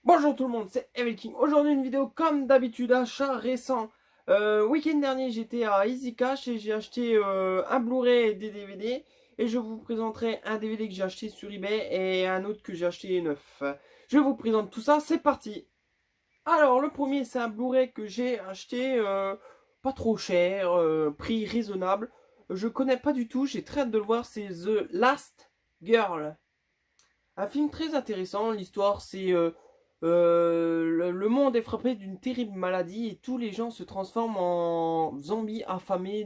Bonjour tout le monde, c'est Evil King. Aujourd'hui une vidéo comme d'habitude, achat récent. Week-end dernier j'étais à Easy Cash et j'ai acheté un Blu-ray et des DVD. Et je vous présenterai un DVD que j'ai acheté sur eBay et un autre que j'ai acheté neuf. Je vous présente tout ça, c'est parti. Alors le premier c'est un Blu-ray que j'ai acheté pas trop cher, prix raisonnable. Je connais pas du tout, j'ai très hâte de le voir, c'est The Last Girl. Un film très intéressant, l'histoire c'est le monde est frappé d'une terrible maladie et tous les gens se transforment en zombies affamés,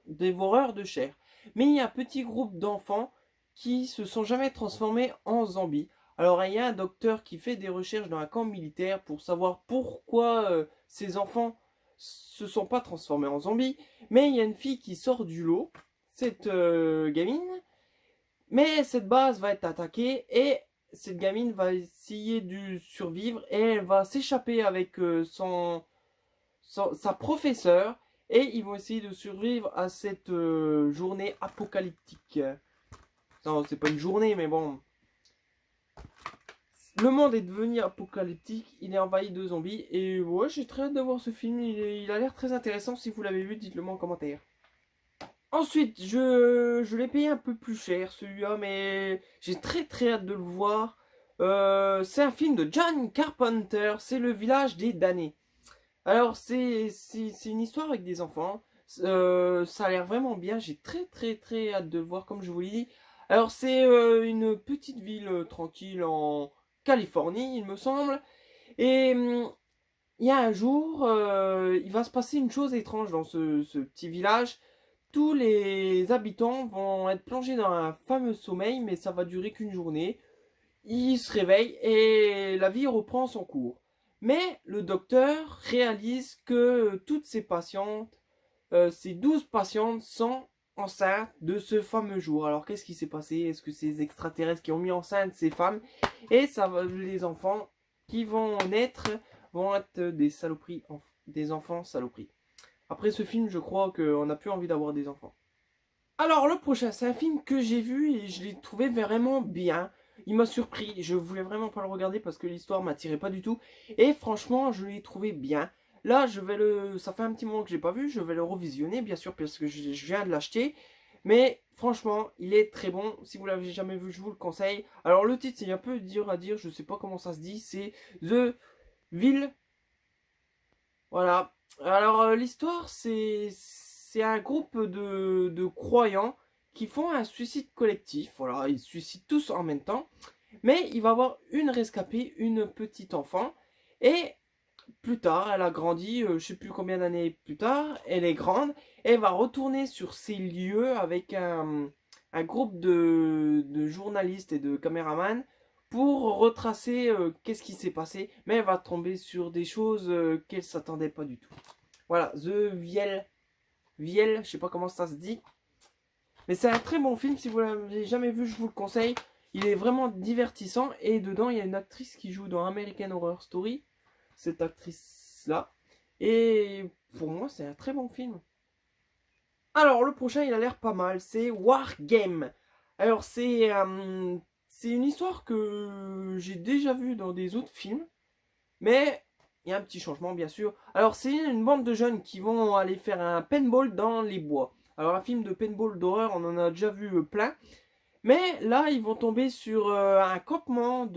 dévoreurs de chair. Mais il y a un petit groupe d'enfants qui se sont jamais transformés en zombies. Alors il y a un docteur qui fait des recherches dans un camp militaire pour savoir pourquoi ces enfants se sont pas transformés en zombies. Mais il y a une fille qui sort du lot, cette gamine, mais cette base va être attaquée et cette gamine va essayer de survivre et elle va s'échapper avec sa professeure et ils vont essayer de survivre à cette journée apocalyptique. Non, c'est pas une journée, mais bon. Le monde est devenu apocalyptique, il est envahi de zombies et ouais, j'ai très hâte de voir ce film, il a l'air très intéressant. Si vous l'avez vu, dites-le moi en commentaire. Ensuite, je l'ai payé un peu plus cher celui-là, mais j'ai très hâte de le voir. C'est un film de John Carpenter, c'est Le Village des damnés. Alors, c'est une histoire avec des enfants. Ça a l'air vraiment bien, j'ai très hâte de le voir, comme je vous l'ai dit. Alors, c'est une petite ville tranquille en Californie, il me semble. Et il y a un jour, il va se passer une chose étrange dans ce petit village. Tous les habitants vont être plongés dans un fameux sommeil, mais ça va durer qu'une journée. Ils se réveillent et la vie reprend son cours. Mais le docteur réalise que toutes ces patientes, ces 12 patientes, sont enceintes de ce fameux jour. Alors qu'est-ce qui s'est passé? Est-ce que c'est les extraterrestres qui ont mis enceinte ces femmes? Et ça va, les enfants qui vont naître vont être des saloperies, des enfants saloperies. Après ce film, je crois qu'on n'a plus envie d'avoir des enfants. Alors, le prochain, c'est un film que j'ai vu et je l'ai trouvé vraiment bien. Il m'a surpris, je voulais vraiment pas le regarder parce que l'histoire m'attirait pas du tout. Et franchement, je l'ai trouvé bien. Là, ça fait un petit moment que j'ai pas vu, je vais le revisionner, bien sûr, parce que je viens de l'acheter. Mais franchement, il est très bon. Si vous l'avez jamais vu, je vous le conseille. Alors, le titre, c'est un peu dur à dire, je sais pas comment ça se dit. C'est The Ville. Voilà. Alors, l'histoire, c'est un groupe de croyants qui font un suicide collectif. Voilà, ils se suicident tous en même temps. Mais il va y avoir une rescapée, une petite enfant. Et plus tard, elle a grandi, je sais plus combien d'années plus tard, elle est grande. Et elle va retourner sur ces lieux avec un groupe de journalistes et de caméramans pour retracer qu'est-ce qui s'est passé. Mais elle va tomber sur des choses qu'elle s'attendait pas du tout. Voilà, The Viel. Viel, je sais pas comment ça se dit. Mais c'est un très bon film, si vous l'avez jamais vu, je vous le conseille. Il est vraiment divertissant et dedans il y a une actrice qui joue dans American Horror Story. Cette actrice-là. Et pour moi c'est un très bon film. Alors le prochain il a l'air pas mal, c'est War Game. Alors c'est une histoire que j'ai déjà vue dans des autres films. Mais il y a un petit changement, bien sûr. Alors, c'est une bande de jeunes qui vont aller faire un paintball dans les bois. Alors, un film de paintball d'horreur, on en a déjà vu plein. Mais là, ils vont tomber sur un campement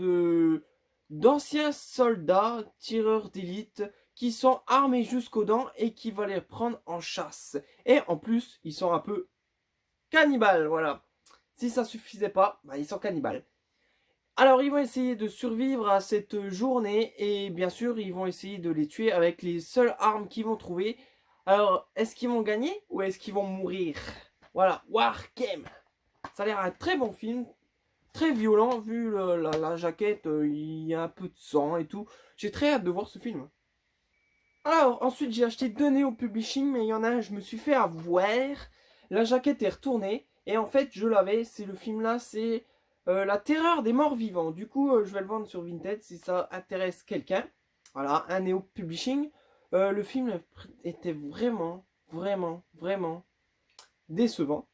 d'anciens soldats, tireurs d'élite, qui sont armés jusqu'aux dents et qui vont les prendre en chasse. Et en plus, ils sont un peu cannibales, voilà. Si ça suffisait pas, bah, ils sont cannibales. Alors ils vont essayer de survivre à cette journée et bien sûr ils vont essayer de les tuer avec les seules armes qu'ils vont trouver. Alors est-ce qu'ils vont gagner ou est-ce qu'ils vont mourir? Voilà, War Game. Ça a l'air un très bon film, très violent vu la jaquette, il y a un peu de sang et tout. J'ai très hâte de voir ce film. Alors ensuite j'ai acheté deux Neo Publishing mais il y en a un je me suis fait avoir. La jaquette est retournée et en fait je l'avais, c'est le film là, c'est La Terreur des Morts Vivants. Du coup je vais le vendre sur Vinted si ça intéresse quelqu'un. Voilà, un Neo Publishing. Le film était vraiment décevant.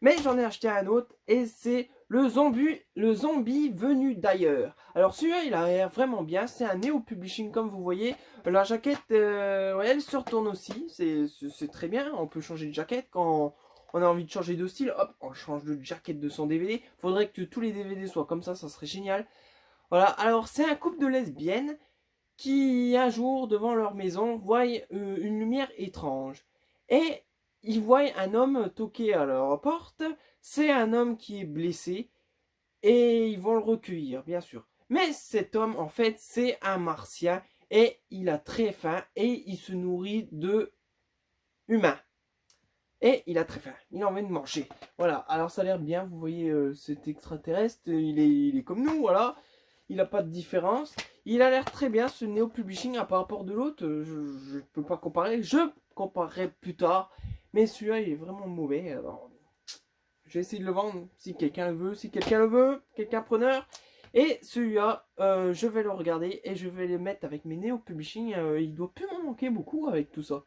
Mais j'en ai acheté un autre et c'est le zombie venu d'ailleurs. Alors celui-là, il a l'air vraiment bien. C'est un Neo Publishing comme vous voyez. La jaquette, ouais, elle se retourne aussi. C'est très bien. On peut changer de jaquette quand on a envie de changer de style. Hop, on change de jaquette de son DVD. Faudrait que tous les DVD soient comme ça serait génial. Voilà, alors c'est un couple de lesbiennes qui un jour devant leur maison voient une lumière étrange. Et ils voient un homme toquer à leur porte. C'est un homme qui est blessé et ils vont le recueillir, bien sûr. Mais cet homme, en fait, c'est un martien et il a très faim et il se nourrit de humains. Et il a très faim, il a envie de manger. Voilà, alors ça a l'air bien, vous voyez cet extraterrestre, il est comme nous, voilà. Il n'a pas de différence. Il a l'air très bien, ce Neo Publishing, par rapport de l'autre. Je ne peux pas comparer. Je comparerai plus tard. Mais celui-là, il est vraiment mauvais. Alors, je vais essayer de le vendre si quelqu'un le veut. Si quelqu'un le veut, quelqu'un preneur. Et celui-là, je vais le regarder et je vais le mettre avec mes Neo Publishing. Il doit plus m'en manquer beaucoup avec tout ça.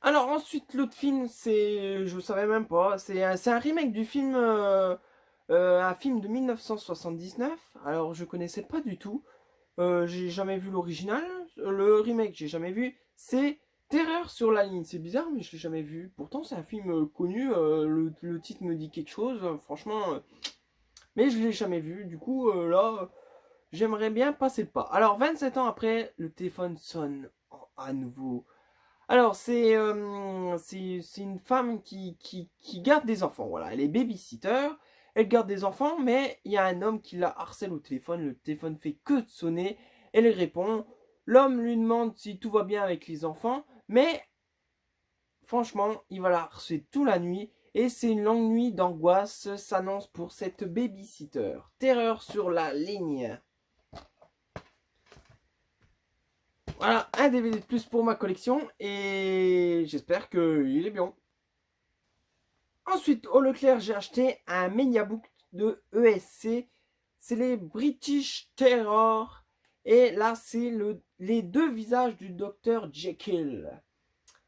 Alors ensuite, l'autre film, c'est... Je savais même pas. C'est un remake du film... un film de 1979. Alors, je connaissais pas du tout. J'ai jamais vu l'original. Le remake, j'ai jamais vu. C'est Terreur sur la ligne. C'est bizarre, mais je l'ai jamais vu. Pourtant, c'est un film connu. Le titre me dit quelque chose. Franchement, mais je l'ai jamais vu. Du coup, là, j'aimerais bien passer le pas. Alors, 27 ans après, le téléphone sonne à nouveau. Alors, c'est une femme qui garde des enfants. Voilà, elle est babysitter. Elle garde des enfants, mais il y a un homme qui la harcèle au téléphone. Le téléphone fait que de sonner. Elle répond. L'homme lui demande si tout va bien avec les enfants. Mais franchement, il va la harceler toute la nuit. Et c'est une longue nuit d'angoisse s'annonce pour cette babysitter. Terreur sur la ligne. Voilà, un DVD de plus pour ma collection. Et j'espère qu'il est bien. Ensuite, au Leclerc, j'ai acheté un Mediabook de ESC. C'est les British Terror. Et là, c'est les deux visages du Dr Jekyll.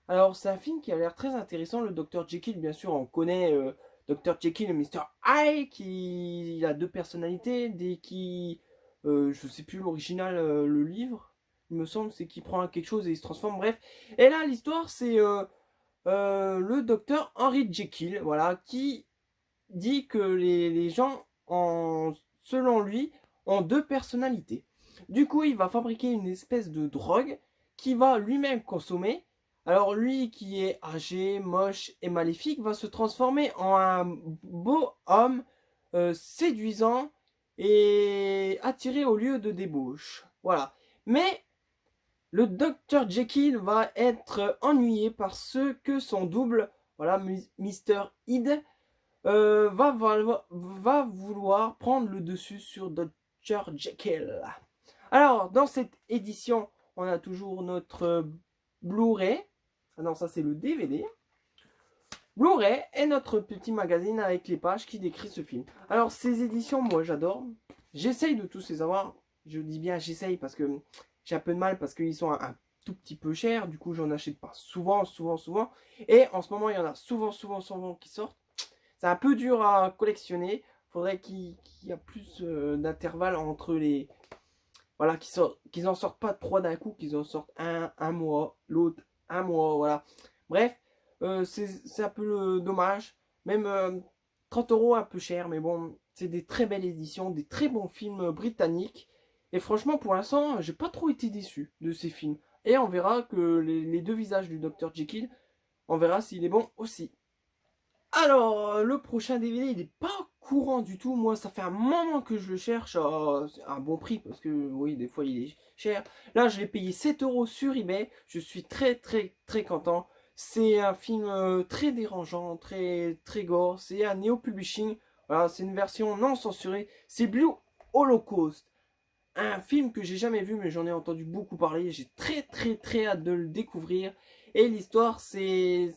Alors, c'est un film qui a l'air très intéressant. Le Dr Jekyll, bien sûr, on connaît Dr Jekyll et Mr Hyde, qui il a deux personnalités. Je sais plus l'original, le livre, il me semble, c'est qu'il prend quelque chose et il se transforme. Bref. Et là, l'histoire, c'est le docteur Henry Jekyll, voilà, qui dit que les gens, selon lui, ont deux personnalités. Du coup, il va fabriquer une espèce de drogue qu'il va lui-même consommer. Alors lui qui est âgé, moche et maléfique va se transformer en un beau homme séduisant et attiré au lieu de débauche. Voilà. Mais le docteur Jekyll va être ennuyé parce que son double, voilà, Mr. Hyde, va vouloir prendre le dessus sur Dr. Jekyll. Alors, dans cette édition, on a toujours notre Blu-ray. Ah non, ça c'est le DVD. Blu-ray et notre petit magazine avec les pages qui décrit ce film. Alors, ces éditions, moi j'adore. J'essaye de tous les avoir. Je dis bien j'essaye parce que j'ai un peu de mal parce qu'ils sont un tout petit peu chers. Du coup, j'en achète pas souvent. Et en ce moment, il y en a souvent qui sortent. C'est un peu dur à collectionner. Faudrait qu'il y ait plus d'intervalle entre les... Voilà, qu'ils en sortent pas trois d'un coup, qu'ils en sortent un mois, l'autre un mois, voilà. Bref, c'est un peu dommage. Même 30 euros un peu cher, mais bon, c'est des très belles éditions, des très bons films britanniques. Et franchement, pour l'instant, j'ai pas trop été déçu de ces films. Et on verra que les deux visages du Dr. Jekyll, on verra s'il est bon aussi. Alors, le prochain DVD, il n'est pas courant du tout. Moi, ça fait un moment que je le cherche à un bon prix parce que, oui, des fois, il est cher. Là, je l'ai payé 7 euros sur eBay. Je suis très content. C'est un film très dérangeant, très gore. C'est un Neo Publishing. Voilà, c'est une version non censurée. C'est Blue Holocaust. Un film que j'ai jamais vu, mais j'en ai entendu beaucoup parler. J'ai très hâte de le découvrir. Et l'histoire, c'est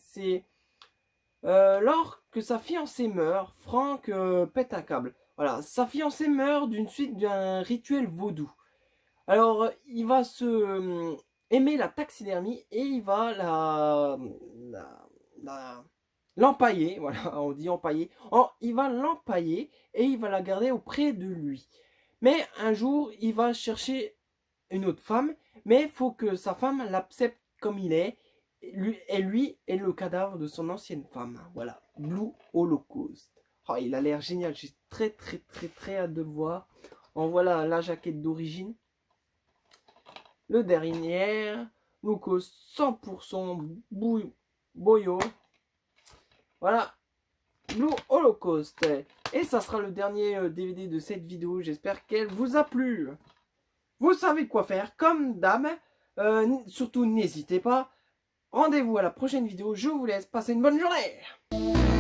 lors que sa fiancée meurt, Frank pète un câble. Voilà, sa fiancée meurt d'une suite d'un rituel vaudou. Alors, il va aimer la taxidermie et il va la, l'empailler, voilà, on dit empailler. Il va l'empailler et il va la garder auprès de lui. Mais un jour, il va chercher une autre femme, mais il faut que sa femme l'accepte comme il est. Lui est le cadavre de son ancienne femme. Voilà, Blue Holocaust. Oh, il a l'air génial, j'ai très hâte de le voir. En voilà la jaquette d'origine. Le dernier, Lucas 100% boyo. Voilà, Blue Holocaust. Et ça sera le dernier DVD de cette vidéo. J'espère qu'elle vous a plu. Vous savez quoi faire, comme d'hab. Surtout, n'hésitez pas. Rendez-vous à la prochaine vidéo. Je vous laisse passer une bonne journée.